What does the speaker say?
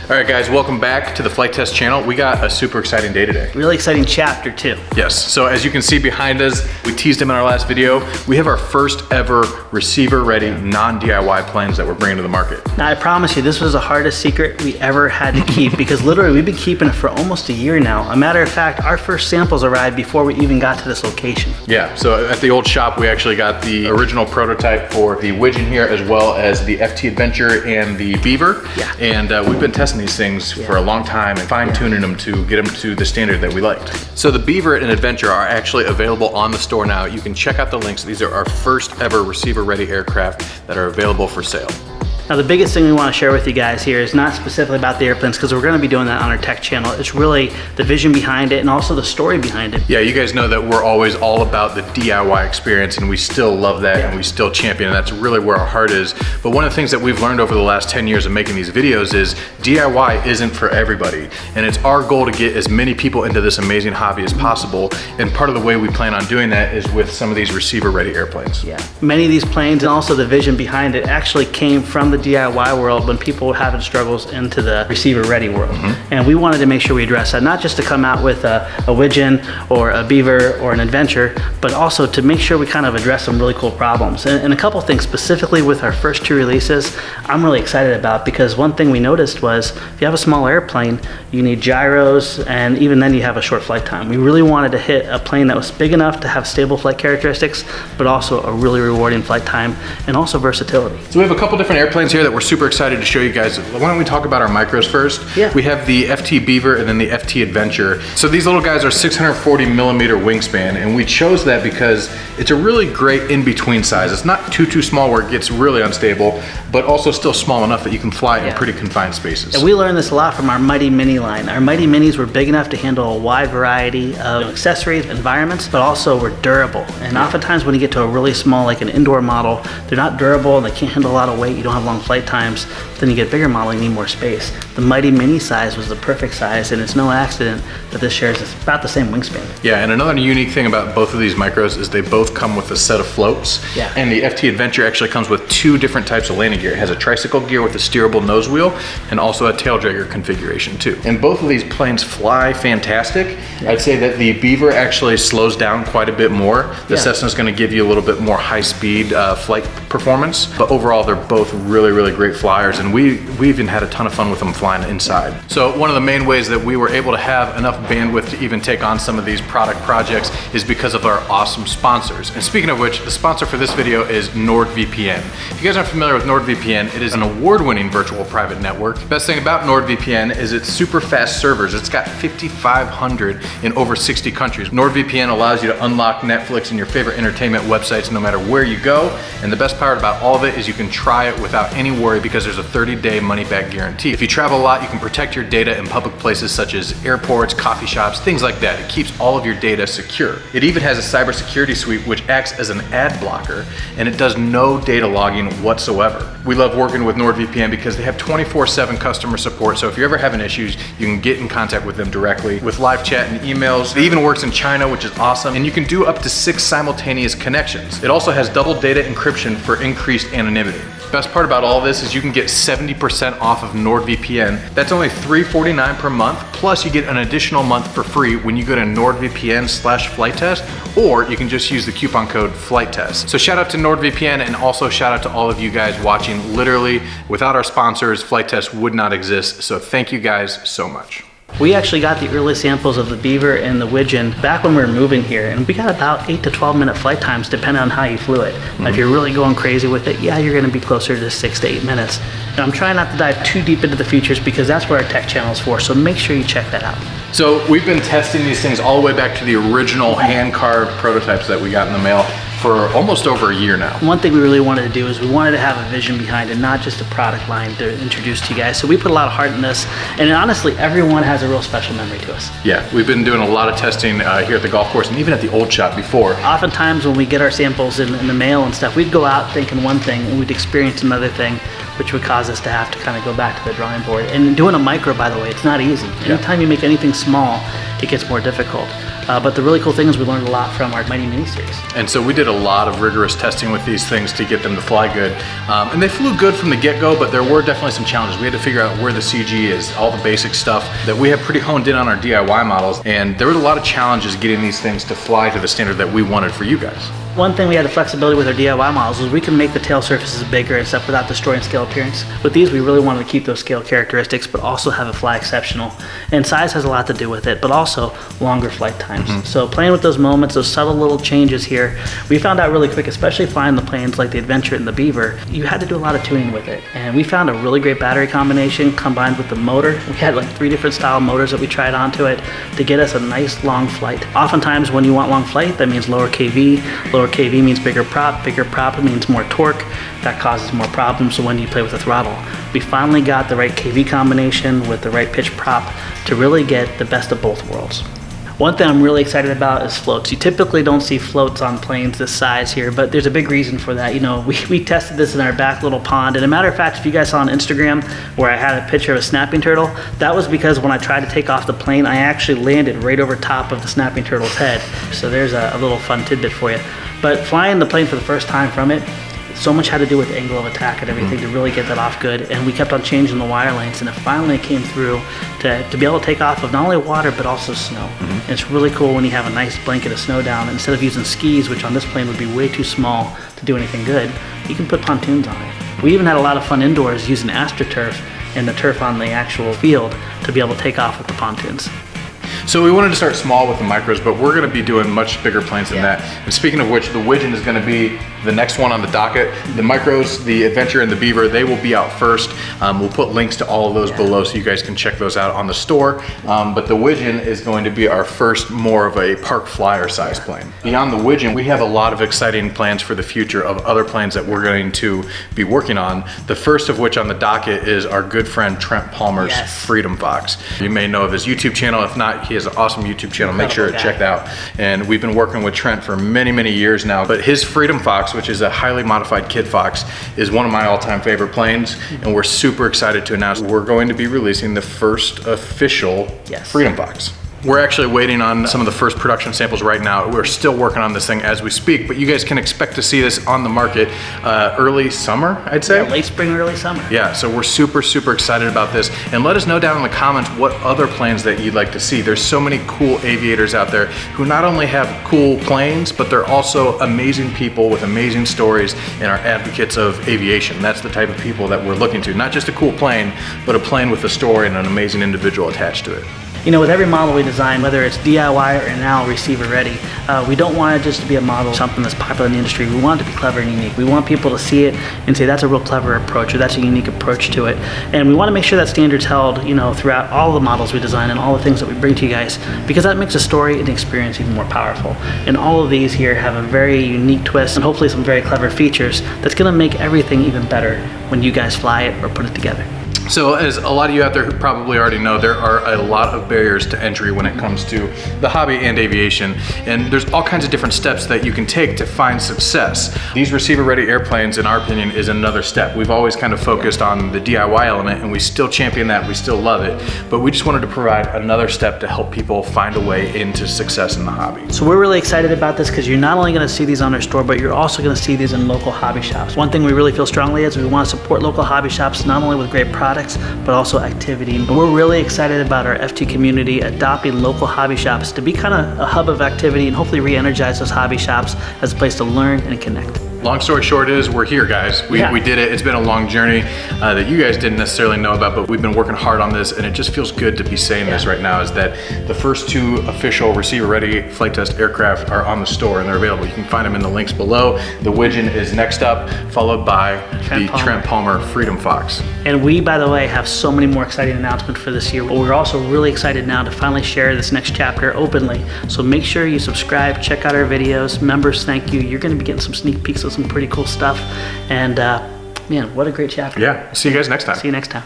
All right, guys, welcome back to the Flight Test channel. We got a super exciting day today. Really exciting chapter too. Yes, so as you can see behind us, we teased him in our last video. We have our first ever receiver-ready, non-DIY planes that we're bringing to the market. Now, I promise you, this was the hardest secret we ever had to keep because literally we've been keeping it for almost a year now. A matter of fact, our first samples arrived before we even got to this location. Yeah, so at the old shop, we actually got the original prototype for the Widgeon here, as well as the FT Adventurer and the Beaver. Yeah. And we've been testing these things for a long time and fine-tuning them to get them to the standard that we liked. So the Beaver and Adventurer are actually available on the store now. You can check out the links. These are our first ever receiver-ready aircraft that are available for sale. Now, the biggest thing we want to share with you guys here is not specifically about the airplanes, because we're going to be doing that on our tech channel. It's really the vision behind it and also the story behind it. Yeah, you guys know that we're always all about the DIY experience, and we still love that, and we still champion, and that's really where our heart is. But one of the things that we've learned over the last 10 years of making these videos is DIY isn't for everybody. And it's our goal to get as many people into this amazing hobby as possible. And part of the way we plan on doing that is with some of these receiver-ready airplanes. Yeah, many of these planes and also the vision behind it actually came from the DIY world when people were having struggles into the receiver ready world. And we wanted to make sure we address that, not just to come out with a Widgeon or a Beaver or an Adventure, but also to make sure we kind of address some really cool problems. And a couple things specifically with our first two releases, I'm really excited about, because one thing we noticed was if you have a small airplane, you need gyros, and even then you have a short flight time. We really wanted to hit a plane that was big enough to have stable flight characteristics, but also a really rewarding flight time and also versatility. So we have a couple different airplanes here that we're super excited to show you guys. Why don't we talk about our micros first? Yeah. We have the FT Beaver and then the FT Adventurer. So these little guys are 640 millimeter wingspan, and we chose that because it's a really great in-between size. It's not too small where it gets really unstable, but also still small enough that you can fly in pretty confined spaces. And we learned this a lot from our Mighty Mini line. Our Mighty Minis were big enough to handle a wide variety of accessories, environments, but also were durable. And oftentimes when you get to a really small, like an indoor model, they're not durable and they can't handle a lot of weight, you don't have long flight times. Then you get bigger model, you need more space. The Mighty Mini size was the perfect size, and it's no accident that this shares about the same wingspan. Yeah, and another unique thing about both of these micros is they both come with a set of floats. Yeah. And the FT Adventure actually comes with two different types of landing gear. It has a tricycle gear with a steerable nose wheel and also a tail dragger configuration too. And both of these planes fly fantastic. Yeah. I'd say that the Beaver actually slows down quite a bit more. The Cessna's gonna give you a little bit more high-speed flight performance, but overall they're both really great flyers, and we even had a ton of fun with them flying inside. So one of the main ways that we were able to have enough bandwidth to even take on some of these product projects is because of our awesome sponsors. And speaking of which, the sponsor for this video is NordVPN. If you guys aren't familiar with NordVPN, it is an award-winning virtual private network. Best thing about NordVPN is it's super fast servers. It's got 5,500 in over 60 countries. NordVPN allows you to unlock Netflix and your favorite entertainment websites no matter where you go. And the best part about all of it is you can try it without any worry because there's a 30-day money-back guarantee. If you travel a lot, you can protect your data in public places such as airports, coffee shops, things like that. It keeps all of your data secure. It even has a cybersecurity suite which acts as an ad blocker, and it does no data logging whatsoever. We love working with NordVPN because they have 24/7 customer support, so if you're ever having issues, you can get in contact with them directly with live chat and emails. It even works in China, which is awesome, and you can do up to 6 simultaneous connections. It also has double data encryption for increased anonymity. Best part about all this is you can get 70% off of NordVPN. That's only $349 per month, plus you get an additional month for free when you go to NordVPN/FlightTest, or you can just use the coupon code FlightTest. So shout out to NordVPN, and also shout out to all of you guys watching. Literally, without our sponsors, FlightTest would not exist, so thank you guys so much. We actually got the early samples of the Beaver and the Widgeon back when we were moving here, and we got about 8 to 12 minute flight times depending on how you flew it. If you're really going crazy with it, yeah, you're gonna be closer to 6 to 8 minutes. And I'm trying not to dive too deep into the features because that's what our tech channel is for, so make sure you check that out. So we've been testing these things all the way back to the original hand-carved prototypes that we got in the mail for almost over a year now. One thing we really wanted to do is we wanted to have a vision behind it, not just a product line to introduce to you guys. So we put a lot of heart in this, and honestly, everyone has a real special memory to us. Yeah, we've been doing a lot of testing here at the golf course and even at the old shop before. Oftentimes when we get our samples in the mail and stuff, we'd go out thinking one thing and we'd experience another thing, which would cause us to have to kind of go back to the drawing board. And doing a micro, by the way, it's not easy. Anytime you make anything small, it gets more difficult. But the really cool thing is we learned a lot from our Mighty Mini series. And so we did a lot of rigorous testing with these things to get them to fly good. And they flew good from the get-go, but there were definitely some challenges. We had to figure out where the CG is, all the basic stuff that we have pretty honed in on our DIY models. And there was a lot of challenges getting these things to fly to the standard that we wanted for you guys. One thing we had the flexibility with our DIY models is we can make the tail surfaces bigger and stuff without destroying scale appearance. With these, we really wanted to keep those scale characteristics, but also have it fly exceptional. And size has a lot to do with it, but also longer flight times. So playing with those moments, those subtle little changes here, we found out really quick, especially flying the planes like the Adventurer and the Beaver, you had to do a lot of tuning with it. And we found a really great battery combination combined with the motor. We had like 3 different style motors that we tried onto it to get us a nice long flight. Oftentimes when you want long flight, that means lower KV. Lower KV means bigger prop means more torque. That causes more problems when you play with the throttle. We finally got the right KV combination with the right pitch prop to really get the best of both worlds. One thing I'm really excited about is floats. You typically don't see floats on planes this size here, but there's a big reason for that. You know, we tested this in our back little pond, and a matter of fact, if you guys saw on Instagram where I had a picture of a snapping turtle, that was because when I tried to take off the plane, I actually landed right over top of the snapping turtle's head. So there's a little fun tidbit for you. But flying the plane for the first time from it, so much had to do with the angle of attack and everything to really get that off good. And we kept on changing the wire lengths, and it finally came through to be able to take off of not only water, but also snow. And it's really cool when you have a nice blanket of snow down. Instead of using skis, which on this plane would be way too small to do anything good, you can put pontoons on it. We even had a lot of fun indoors using AstroTurf and the turf on the actual field to be able to take off with the pontoons. So we wanted to start small with the micros, but we're going to be doing much bigger planes than that. And speaking of which, the Widgeon is going to be the next one on the docket. The micros, the Adventurer and the Beaver, they will be out first. We'll put links to all of those below so you guys can check those out on the store. But the Widgeon is going to be our first more of a park flyer size plane. Beyond the Widgeon, we have a lot of exciting plans for the future of other planes that we're going to be working on. The first of which on the docket is our good friend Trent Palmer's Freedom Fox. You may know of his YouTube channel. If not, he has an awesome YouTube channel. Make sure to check it out. And we've been working with Trent for many, many years now. But his Freedom Fox, which is a highly modified Kid Fox, is one of my all-time favorite planes. And we're super excited to announce we're going to be releasing the first official Freedom Fox. We're actually waiting on some of the first production samples right now. We're still working on this thing as we speak, but you guys can expect to see this on the market early summer, I'd say. Yeah, late spring, early summer. Yeah, so we're super, super excited about this. And let us know down in the comments what other planes that you'd like to see. There's so many cool aviators out there who not only have cool planes, but they're also amazing people with amazing stories and are advocates of aviation. That's the type of people that we're looking to. Not just a cool plane, but a plane with a story and an amazing individual attached to it. You know, with every model we design, whether it's DIY or now receiver ready, we don't want it just to be a model, something that's popular in the industry. We want it to be clever and unique. We want people to see it and say that's a real clever approach, or that's a unique approach to it. And we want to make sure that standard's held, you know, throughout all the models we design and all the things that we bring to you guys, because that makes the story and the experience even more powerful. And all of these here have a very unique twist and hopefully some very clever features that's going to make everything even better when you guys fly it or put it together. So as a lot of you out there who probably already know, there are a lot of barriers to entry when it comes to the hobby and aviation. And there's all kinds of different steps that you can take to find success. These receiver-ready airplanes, in our opinion, is another step. We've always kind of focused on the DIY element, and we still champion that, we still love it. But we just wanted to provide another step to help people find a way into success in the hobby. So we're really excited about this because you're not only going to see these on our store, but you're also going to see these in local hobby shops. One thing we really feel strongly is we want to support local hobby shops, not only with great products, but also activity. And we're really excited about our FT community adopting local hobby shops to be kind of a hub of activity and hopefully re-energize those hobby shops as a place to learn and connect. Long story short is we're here, guys. We did it. It's been a long journey that you guys didn't necessarily know about, but we've been working hard on this, and it just feels good to be saying this right now, is that the first 2 official receiver-ready flight test aircraft are on the store and they're available. You can find them in the links below. The Widgeon is next up, followed by the Trent Palmer Freedom Fox. And we, by the way, have so many more exciting announcements for this year, but we're also really excited now to finally share this next chapter openly. So make sure you subscribe, check out our videos. Members, thank you. You're going to be getting some sneak peeks of some pretty cool stuff. And man, what a great chapter. Yeah, see you guys next time. See you next time.